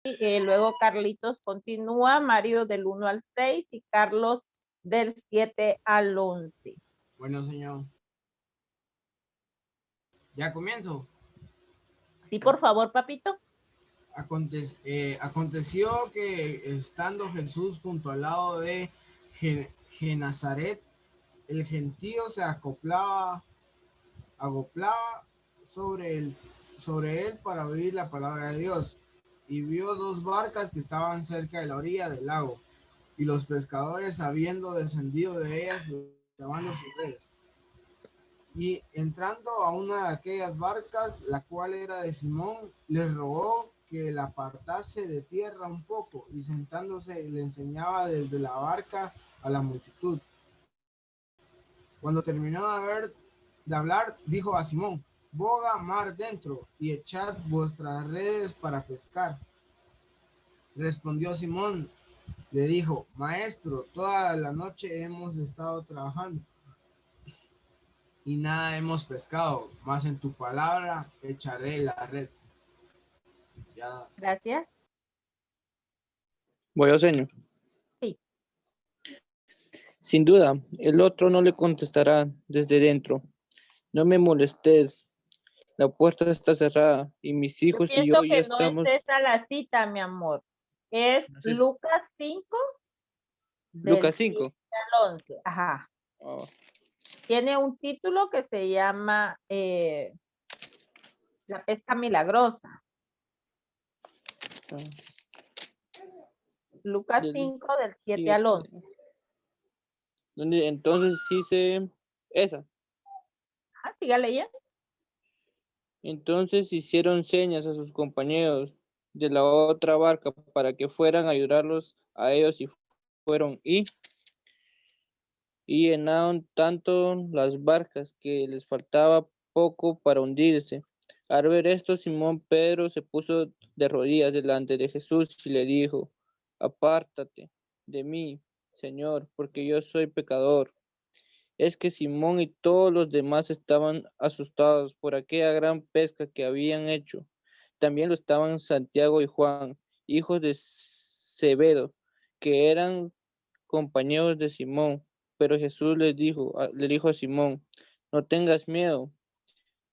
luego Carlitos continúa, Mario del 1 al 6 y Carlos del 7 al 11. Bueno, señor. ¿Ya comienzo? Sí, por favor, papito. Aconteció que estando Jesús junto al lado de Genazaret, el gentío se acoplaba sobre él para oír la palabra de Dios. Y vio dos barcas que estaban cerca de la orilla del lago, y los pescadores, habiendo descendido de ellas, lavando sus redes. Y entrando a una de aquellas barcas, la cual era de Simón, le rogó que la apartase de tierra un poco, y sentándose le enseñaba desde la barca a la multitud. Cuando terminó de hablar, dijo a Simón: boga mar dentro y echad vuestras redes para pescar. Respondió Simón, le dijo: Maestro, toda la noche hemos estado trabajando y nada hemos pescado, mas en tu palabra echaré la red. Ya. Gracias. Voy a señor. Sí. Sin duda, el otro no le contestará desde dentro: no me molestes, la puerta está cerrada y mis Yo hijos y pienso yo ya que no es estamos. esa la cita, mi amor. Es Lucas 5 del Lucas 7 5. al 11. Ajá. Oh, Tiene un título que se llama La pesca milagrosa. Lucas del 5 del 7 al 11. 7. Entonces sí se... Esa. Ah, siga leyendo. Entonces hicieron señas a sus compañeros de la otra barca para que fueran a ayudarlos a ellos, y fueron y llenaron tanto las barcas que les faltaba poco para hundirse. Al ver esto, Simón Pedro se puso de rodillas delante de Jesús y le dijo: apártate de mí, Señor, porque yo soy pecador. Es que Simón y todos los demás estaban asustados por aquella gran pesca que habían hecho. También lo estaban Santiago y Juan, hijos de Zebedeo, que eran compañeros de Simón. Pero Jesús le dijo a Simón: no tengas miedo,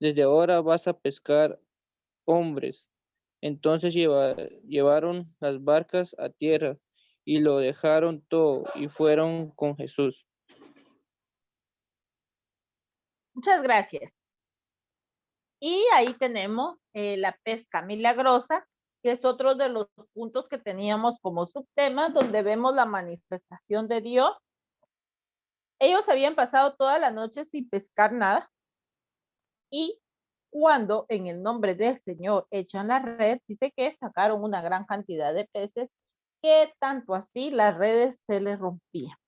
desde ahora vas a pescar hombres. Entonces llevaron las barcas a tierra y lo dejaron todo y fueron con Jesús. Muchas gracias. Y ahí tenemos la pesca milagrosa, que es otro de los puntos que teníamos como subtema, donde vemos la manifestación de Dios. Ellos habían pasado toda la noche sin pescar nada, y cuando en el nombre del Señor echan la red, dice que sacaron una gran cantidad de peces, que tanto así las redes se les rompían.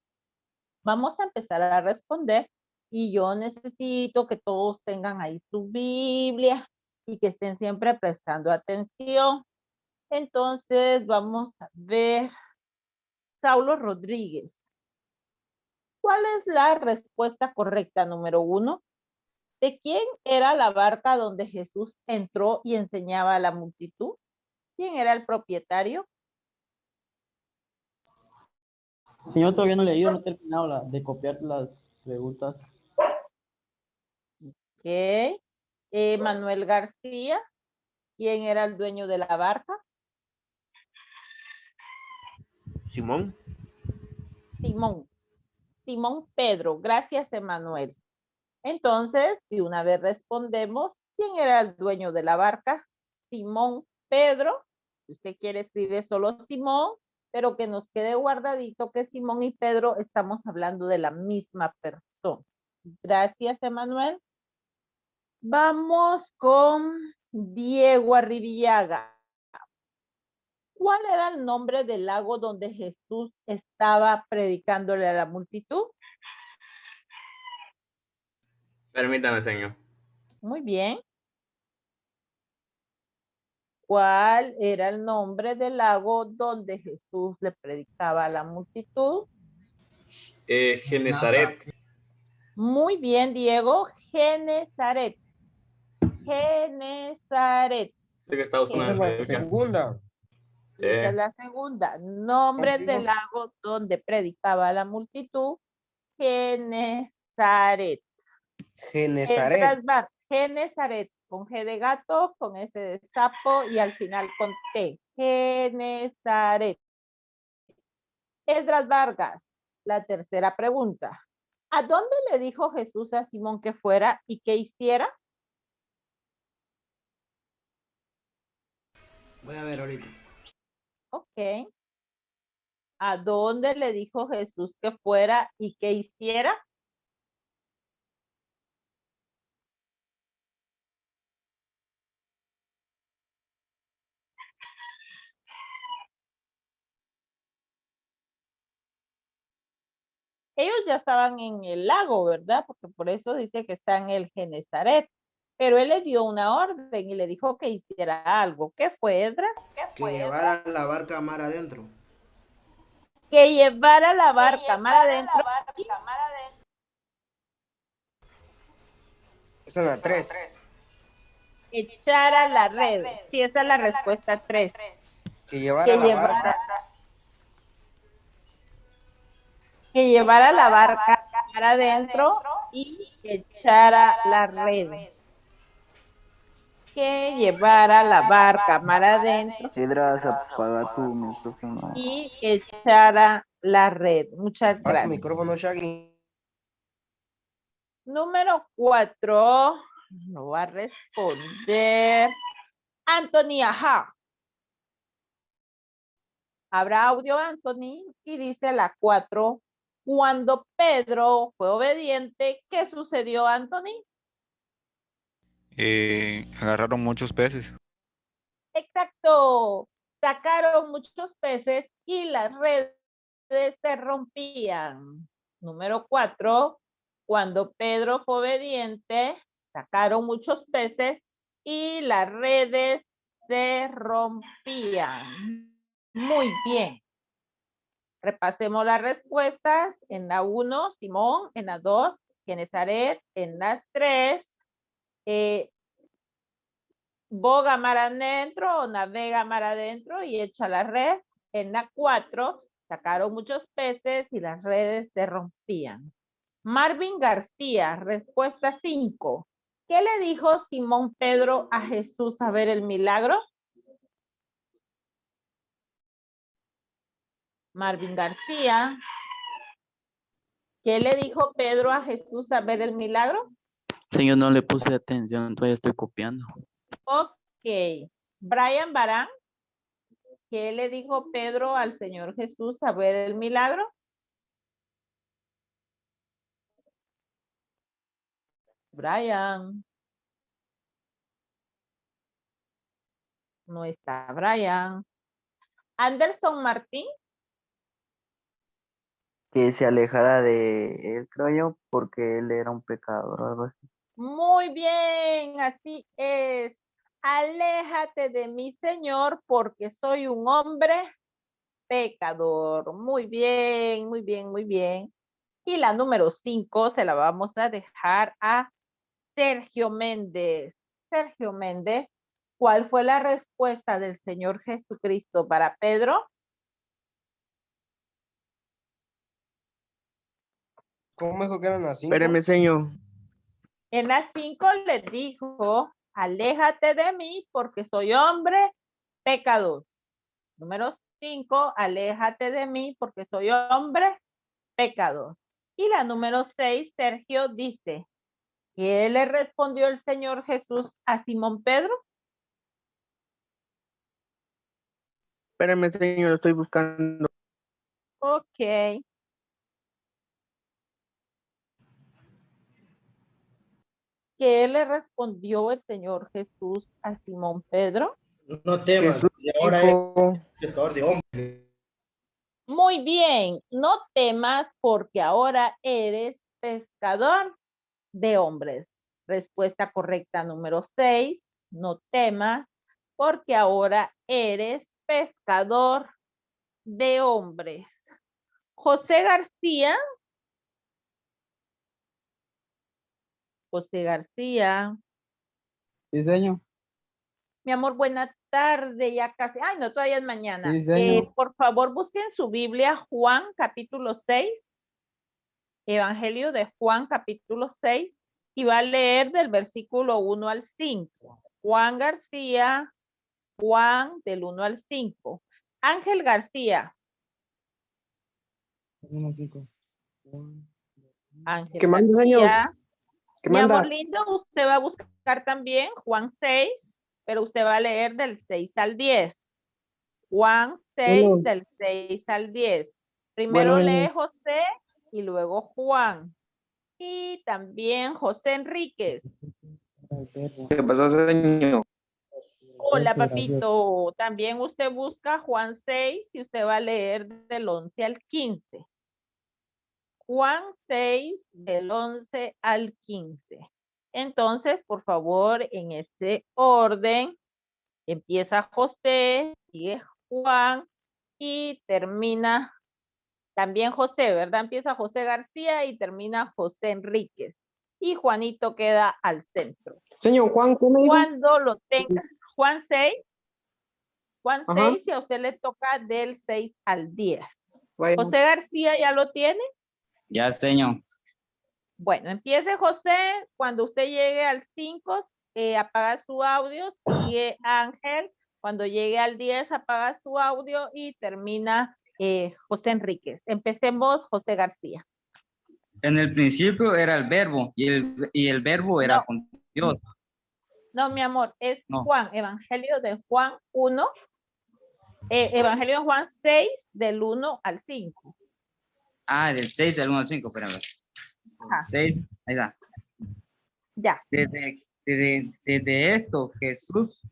Vamos a empezar a responder, y yo necesito que todos tengan ahí su Biblia y que estén siempre prestando atención. Entonces vamos a ver, Saulo Rodríguez. ¿Cuál es la respuesta correcta? Número 1. ¿De quién era la barca donde Jesús entró y enseñaba a la multitud? ¿Quién era el propietario? Señor, todavía no he leído, no he terminado de copiar las preguntas. Ok. Manuel García. ¿Quién era el dueño de la barca? Simón. Simón. Simón Pedro. Gracias, Emanuel. Entonces, de una vez respondemos, ¿quién era el dueño de la barca? Simón Pedro. Si usted quiere escribir solo Simón, pero que nos quede guardadito que Simón y Pedro estamos hablando de la misma persona. Gracias, Emanuel. Vamos con Diego Arribillaga. ¿Cuál era el nombre del lago donde Jesús estaba predicándole a la multitud? Permítame, señor. Muy bien. ¿Cuál era el nombre del lago donde Jesús le predicaba a la multitud? Genezaret. Muy bien, Diego. Genezaret. Genezaret. Sé que está buscando Esa es la segunda. Esa es la segunda. Nombre del lago donde predicaba la multitud. Genezaret. Genezaret. Genezaret, con G de gato, con S de sapo y al final con T. Genezaret. Esdras Vargas, la tercera pregunta. ¿A dónde le dijo Jesús a Simón que fuera y que hiciera? Voy a ver ahorita. Ok. ¿A dónde le dijo Jesús que fuera y que hiciera? Ellos ya estaban en el lago, ¿verdad? Porque por eso dice que está en el Genezaret. Pero él le dio una orden y le dijo que hiciera algo. ¿Qué fue, Edras? Que llevara la barca mar adentro. Que llevara la barca mar adentro. Esa es la 3. Echara la red. Sí, esa es la respuesta 3. Que llevara la barca. Que llevara la barca mar adentro y echara la red. Que llevara la barca mar adentro Edras, apaga tu micrófono. y echara la red. Muchas Apaga tu gracias. micrófono, Shaggy. Número 4. No va a responder. Anthony, ajá. Habrá audio, Anthony. Y dice la 4. Cuando Pedro fue obediente, ¿qué sucedió, Anthony? Agarraron muchos peces. Exacto. Sacaron muchos peces y las redes se rompían. Número 4. Cuando Pedro fue obediente, sacaron muchos peces y las redes se rompían. Muy bien. Repasemos las respuestas. En la 1, Simón. En la 2, Genezaret. En la 3, boga mar adentro o navega mar adentro y echa la red. En la 4, sacaron muchos peces y las redes se rompían. Marvin García, respuesta 5. ¿Qué le dijo Simón Pedro a Jesús a ver el milagro? Marvin García. ¿Qué le dijo Pedro a Jesús a ver el milagro? Señor, no le puse atención, todavía estoy copiando. Ok. Brian Barán. ¿Qué le dijo Pedro al Señor Jesús a ver el milagro? Brian. No está Brian. Anderson Martín. Que se alejara de él, creo yo, porque él era un pecador o algo así. Muy bien, así es. Aléjate de mí, Señor, porque soy un hombre pecador. Muy bien, muy bien, muy bien. Y la número 5 se la vamos a dejar a Sergio Méndez. Sergio Méndez, ¿cuál fue la respuesta del Señor Jesucristo para Pedro? ¿Cómo dijo que eran las 5? Espérame, señor. En las 5 le dijo, aléjate de mí porque soy hombre pecador. Número 5, aléjate de mí porque soy hombre pecador. Y la número 6, Sergio dice, ¿qué le respondió el Señor Jesús a Simón Pedro? Espérame, señor, lo estoy buscando. Ok. ¿Qué le respondió el Señor Jesús a Simón Pedro? No temas. Jesús Y ahora dijo, es pescador de hombres. Muy bien, no temas porque ahora eres pescador de hombres. Respuesta correcta número 6, no temas porque ahora eres pescador de hombres. José García. José García. Sí, señor. Mi amor, buena tarde, ya casi. Ay, no, todavía es mañana. Sí, señor. Por favor, busquen su Biblia, Juan capítulo 6. Evangelio de Juan capítulo 6. Y va a leer del versículo 1 al 5. Juan García, Juan del 1 al 5. Ángel García. Ángel ¿Qué manda, señor? García. ¿Qué Mi manda? amor lindo, usted va a buscar también Juan 6, pero usted va a leer del 6 al 10. Juan 6 Bueno, del 6 al 10. bueno, Primero lee señor. José y luego Juan. Y también José Enríquez. ¿Qué pasó, señor? Hola, papito. También usted busca Juan 6 y usted va a leer del 11 al 15. Juan 6 del 11 al 15. Entonces, por favor, en este orden, empieza José, sigue Juan y termina también José, ¿verdad? Empieza José García y termina José Enríquez. Y Juanito queda al centro. Señor Juan, ¿qué me dijo? Cuando lo tenga, Juan 6 Ajá. y a usted le toca del 6 al 10. Vaya. José García ya lo tiene. Ya, señor. Bueno, empiece José. Cuando usted llegue al 5, apaga su audio. Sigue Ángel. Cuando llegue al 10, apaga su audio y termina José Enríquez. Empecemos, José García. En el principio era el verbo y el verbo era No. con Dios. No, mi amor, es No. Juan, Evangelio de Juan 1, Evangelio de Juan 6, del 1 al 5. Ah, del 6 al 1 al 5, espérame. Ajá. 6, ahí está. Ya. Desde esto, Jesús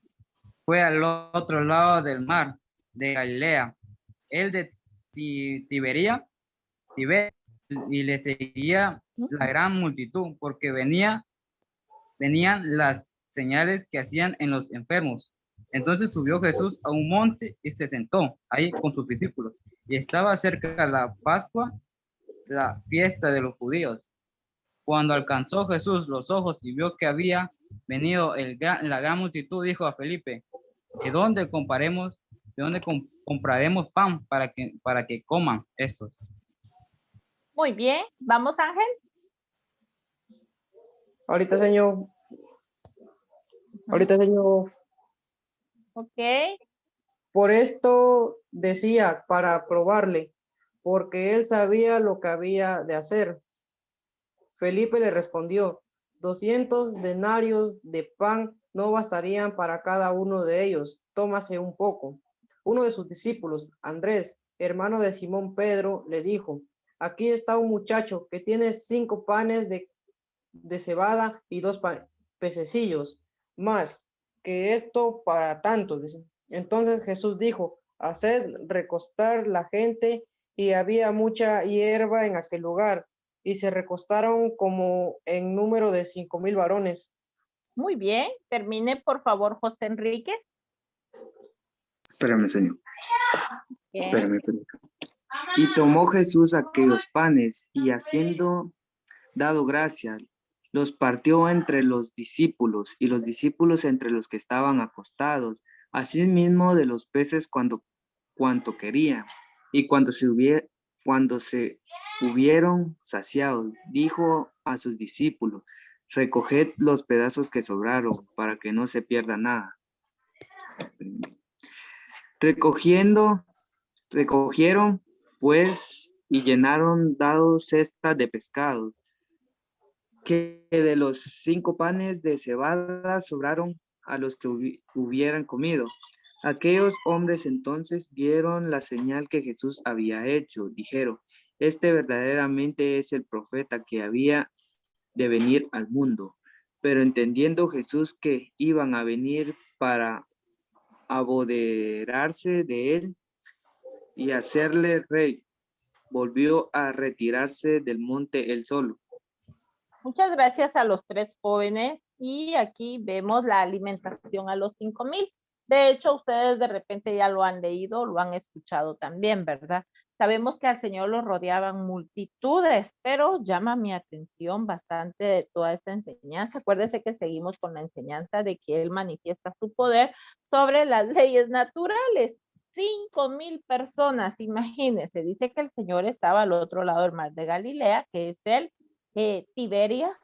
fue al otro lado del mar de Galilea, el de Tiberia, y le seguía la gran multitud, porque venían las señales que hacían en los enfermos. Entonces subió Jesús a un monte y se sentó ahí con sus discípulos. Y estaba cerca la Pascua, la fiesta de los judíos. Cuando alcanzó Jesús los ojos y vio que había venido la gran multitud, dijo a Felipe: ¿de dónde compraremos pan para que coman estos? Muy bien. Vamos, Ángel. Ahorita, señor. Ahorita, señor. Ok. Por esto decía, para probarle, porque él sabía lo que había de hacer. Felipe le respondió: 200 denarios de pan no bastarían para cada uno de ellos. Tómase un poco. Uno de sus discípulos, Andrés, hermano de Simón Pedro, le dijo: aquí está un muchacho que tiene 5 panes de cebada y 2 pececillos, más que esto para tanto. Entonces Jesús dijo: haced recostar la gente, y había mucha hierba en aquel lugar, y se recostaron como en número de 5,000 varones. Muy bien. Termine, por favor, José Enríquez. Espérame, señor. Bien. Espérame. Y tomó Jesús aquellos panes, y haciendo dado gracias, los partió entre los discípulos, y los discípulos entre los que estaban acostados, asimismo de los peces cuanto querían. Y cuando se hubieron saciados, dijo a sus discípulos: recoged los pedazos que sobraron, para que no se pierda nada. Recogieron pues y llenaron cestas de pescados, que de los 5 panes de cebada sobraron a los que hubieran comido. Aquellos hombres entonces vieron la señal que Jesús había hecho. Dijeron: este verdaderamente es el profeta que había de venir al mundo. Pero entendiendo Jesús que iban a venir para apoderarse de él y hacerle rey, volvió a retirarse del monte él solo. Muchas gracias a los 3 jóvenes. Y aquí vemos la alimentación a los 5,000. De hecho, ustedes de repente ya lo han leído, lo han escuchado también, ¿verdad? Sabemos que al Señor lo rodeaban multitudes, pero llama mi atención bastante de toda esta enseñanza. Acuérdense que seguimos con la enseñanza de que Él manifiesta su poder sobre las leyes naturales. 5,000 personas, imagínense, dice que el Señor estaba al otro lado del mar de Galilea, que es el Tiberias,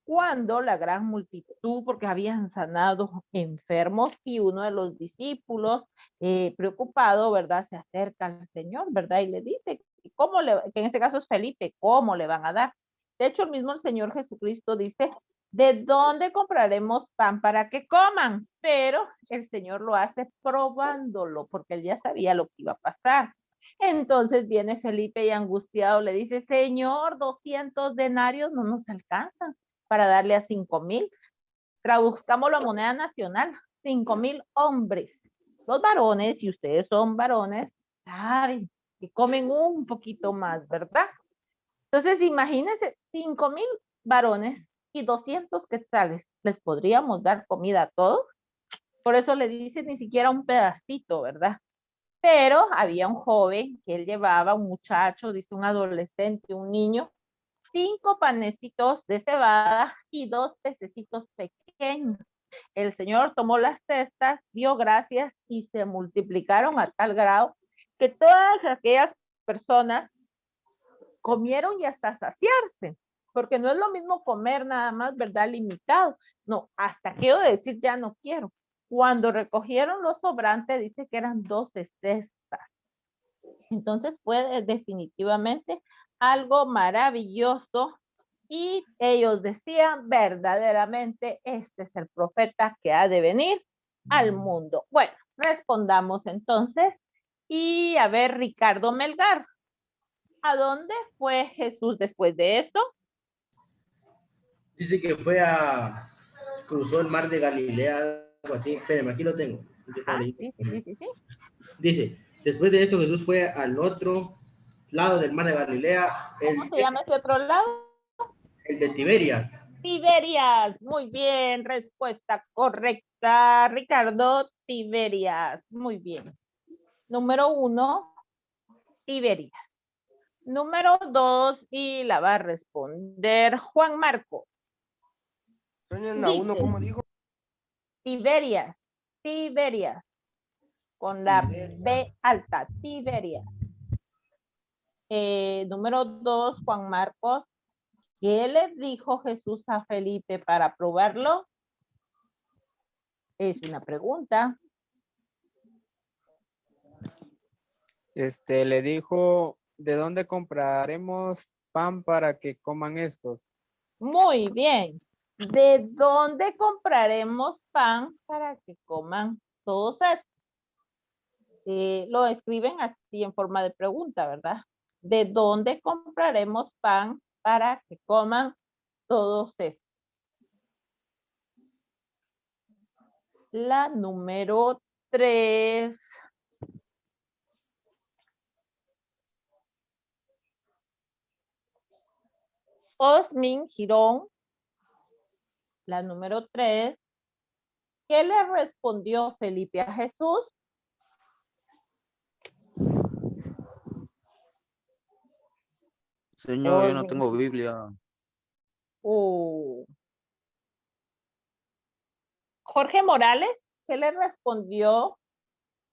cuando la gran multitud, porque habían sanado enfermos, y uno de los discípulos, preocupado, ¿verdad? Se acerca al Señor, ¿verdad? Y le dice, ¿cómo le, que en este caso es Felipe, ¿cómo le van a dar? De hecho, el mismo Señor Jesucristo dice, ¿de dónde compraremos pan para que coman? Pero el Señor lo hace probándolo, porque él ya sabía lo que iba a pasar. Entonces viene Felipe y angustiado le dice, Señor, 200 denarios no nos alcanzan para darle a 5,000. Traduzcamos la moneda nacional, 5,000 hombres. Los varones, si ustedes son varones, saben que comen un poquito más, ¿verdad? Entonces, imagínense, 5,000 varones y 200 quetzales. ¿Les podríamos dar comida a todos? Por eso le dice ni siquiera un pedacito, ¿verdad? Pero había un joven que él llevaba, un muchacho, dice un adolescente, un niño, 5 panecitos de cebada y 2 pececitos pequeños. El Señor tomó las cestas, dio gracias y se multiplicaron a tal grado que todas aquellas personas comieron y hasta saciarse, porque no es lo mismo comer nada más, ¿verdad? Limitado. No, hasta quiero decir ya no quiero. Cuando recogieron los sobrantes, dice que eran 12 cestas. Entonces fue definitivamente algo maravilloso y ellos decían verdaderamente este es el profeta que ha de venir al mundo. Bueno, respondamos entonces y a ver, Ricardo Melgar, ¿a dónde fue Jesús después de esto? Dice que cruzó el mar de Galilea, algo así. Espérenme, aquí lo tengo. Sí. Dice, después de esto Jesús fue al otro lado del mar de Galilea. ¿Cómo se llama ese otro lado? El de Tiberias. Tiberias, muy bien, respuesta correcta, Ricardo. Tiberias, muy bien. Número 1, Tiberias. Número 2, y la va a responder Juan Marco. La 1, ¿cómo dijo? Tiberias, con la B alta, Tiberias. Número 2, Juan Marcos. ¿Qué le dijo Jesús a Felipe para probarlo? Es una pregunta. Le dijo, ¿de dónde compraremos pan para que coman estos? Muy bien. ¿De dónde compraremos pan para que coman todos estos? Lo escriben así en forma de pregunta, ¿verdad? ¿De dónde compraremos pan para que coman todos estos? La número 3. Osmin Girón, la número 3. ¿Qué le respondió Felipe a Jesús? Señor, yo no tengo Biblia. Jorge Morales, ¿qué le respondió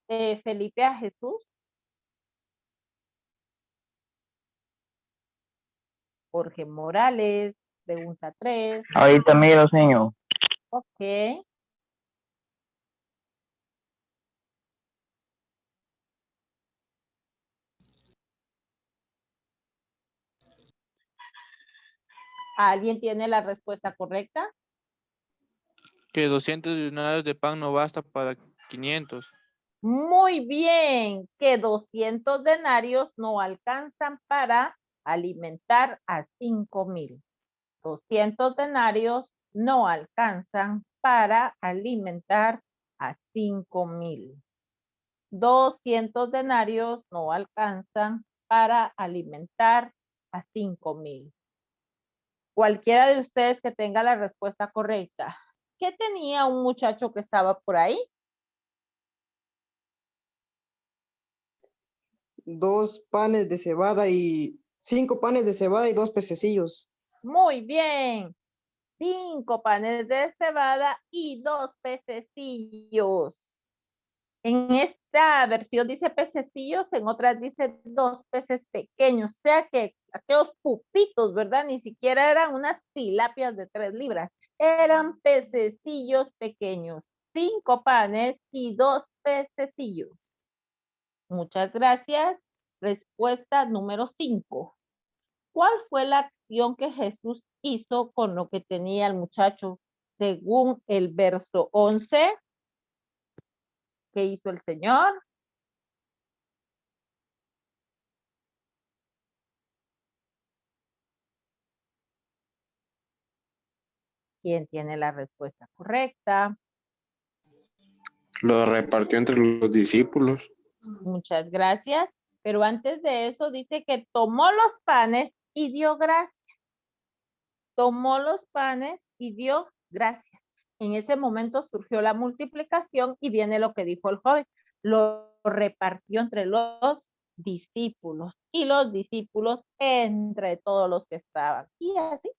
Felipe a Jesús? Jorge Morales, pregunta 3. Ahorita miro, señor. Ok. ¿Alguien tiene la respuesta correcta? Que 200 denarios de pan no basta para 500. Muy bien, que 200 denarios no alcanzan para alimentar a 5,000. 200 denarios no alcanzan para alimentar a 5,000. 200 denarios no alcanzan para alimentar a 5,000. Cualquiera de ustedes que tenga la respuesta correcta. ¿Qué tenía un muchacho que estaba por ahí? 5 panes de cebada y 2 pececillos. Muy bien. 5 panes de cebada y 2 pececillos. En esta versión dice pececillos, en otras dice 2 peces pequeños. O sea que aquellos pupitos, ¿verdad? Ni siquiera eran unas tilapias de 3 libras. Eran pececillos pequeños. 5 panes y 2 pececillos. Muchas gracias. Respuesta número 5. ¿Cuál fue la acción que Jesús hizo con lo que tenía el muchacho? Según el verso 11, ¿qué hizo el Señor? ¿Quién tiene la respuesta correcta? Lo repartió entre los discípulos. Muchas gracias. Pero antes de eso dice que tomó los panes y dio gracias. Tomó los panes y dio gracias. En ese momento surgió la multiplicación y viene lo que dijo el joven. Lo repartió entre los discípulos y los discípulos entre todos los que estaban. Y así